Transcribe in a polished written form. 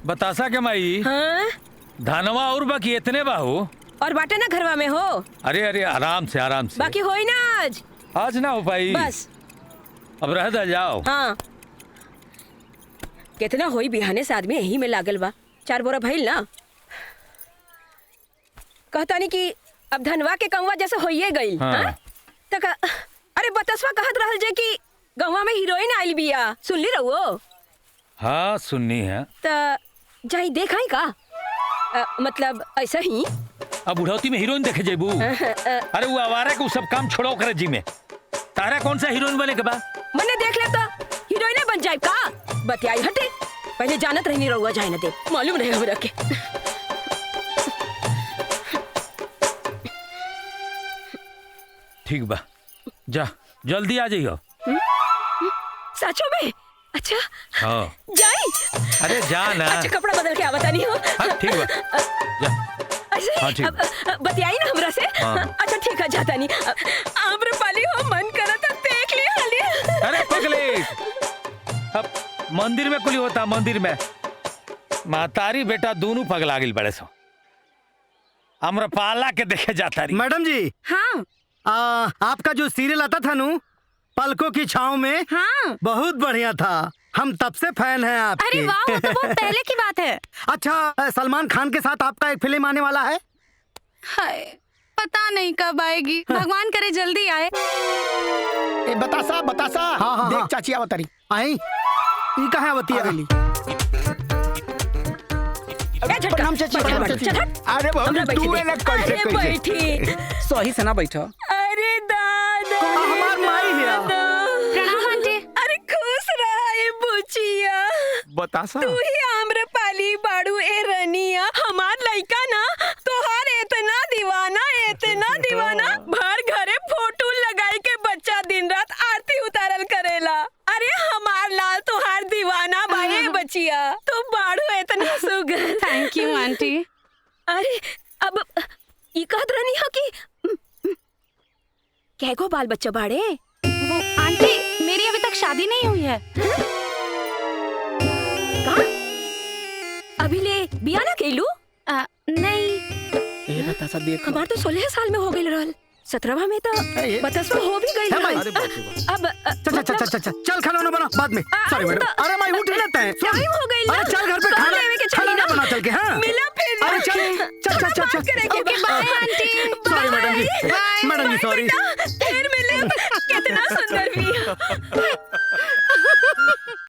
बतासा के माई। हाँ? धनवा और बाकी इतने बाहू और बाटे ना घरवा में हो। अरे अरे आराम से आराम से। बाकी होई ना आज। आज ना हो पाई बस अब रह दा जाओ। हाँ कितना होई बिहाने से आदमी यही में लागल बा। 4 बोरा भइल ना। कहता नहीं कि अब धनवा के कंवा जैसे होइए गई। हाँ। तक अरे बतसवा कहत रहल जे कि गंवा में हीरोइन आइल बिया। सुनली रहुओ? हाँ सुननी है। त जाई देखाई का? मतलब ऐसा ही। अब बुढ़ौती में हीरोइन देखे जेबू? अरे वो आवारा के सब काम छोड़ो करे जी में। तारा कौन सा हीरोइन बने के बा? मने देख ले तो हीरोइन बन जाए का? बतियाई हटे। पहले जानत रही नहीं रहुआ जाए न दे। मालूम नहीं हमरा के। ठीक बा जा जल्दी आ जाइयो। सचो में? अच्छा हाँ जाई। अरे जा ना। अच्छा कपड़ा बदल के आवता नहीं हो। हाँ ठीक बा जा। अच्छा हाँ, ठीक। बतियाई ना हमरा से। हाँ। अच्छा ठीक है जाता नहीं। आम्रपाली हो मन करा था देख ली हाली। अरे पगले अब मंदिर में कुली होता मंदिर में महतारी बेटा दोनों पगला गिल बड़े सो। आम्रपाला के देखे जाता रही। मैडम जी। हाँ आपका जो सीरियल आता था नु पलकों की छाँव में, हाँ। बहुत बढ़िया था। हम तब से फैन हैं आपके। अरे वाह वो तो बहुत पहले की बात है। अच्छा सलमान खान के साथ आपका एक फिल्म आने वाला है? हाय पता नहीं कब आएगी। भगवान करे जल्दी आए। ए बतासा बतासा। हाँ, हाँ, देख हाँ। चाची आवतारी। आई ई कहाँ होती है? प्रणाम चाची प्रणाम चाची। अरे बहुत तू है ना कैसे कैसे बैठी। सही से ना बैठो। अरे दादा हमार माई है। प्रणाम आंटी। अरे खुश रहा ये बुचिया। बतासा। तू ही आम्रपाली बाड़ू ए रनिया। हमार लइका ना तोहार इतना दीवाना भर घरे फोटो लगाई के बच्चा दिन रात आरती उतारल करेला। अरे हमार लाल तोहार दीवाना भाई बचिया। तू बाड़ू इतना सुगर। Thank you aunty. अरे अब ई कहत रहनी हो कि कैगो बाल बच्चा बाड़े? वो आंटी मेरी अभी तक शादी नहीं हुई है। कहाँ? अभी ले बिया ना केलू? नहीं। ए बतासा देखो। हमार तो 16 साल में हो गई रहल। 17वां में तो 32वां हो भी गई रहल। अरे बाप रे बाप। अब चल खाना बना बाद में। Sorry madam. अरे मैं उठ लेते हैं। टाइम हो गई ना। अरे चल घर पे कॉल खाना लेवे के खाना चाहिए ना ना। बना चल के। हाँ मिला फिर। अरे चल करेंगे। ओके बाय आंटी। सॉरी मैडम जी। मैडम जी सॉरी। फिर मिले। कितना सुंदर भी है।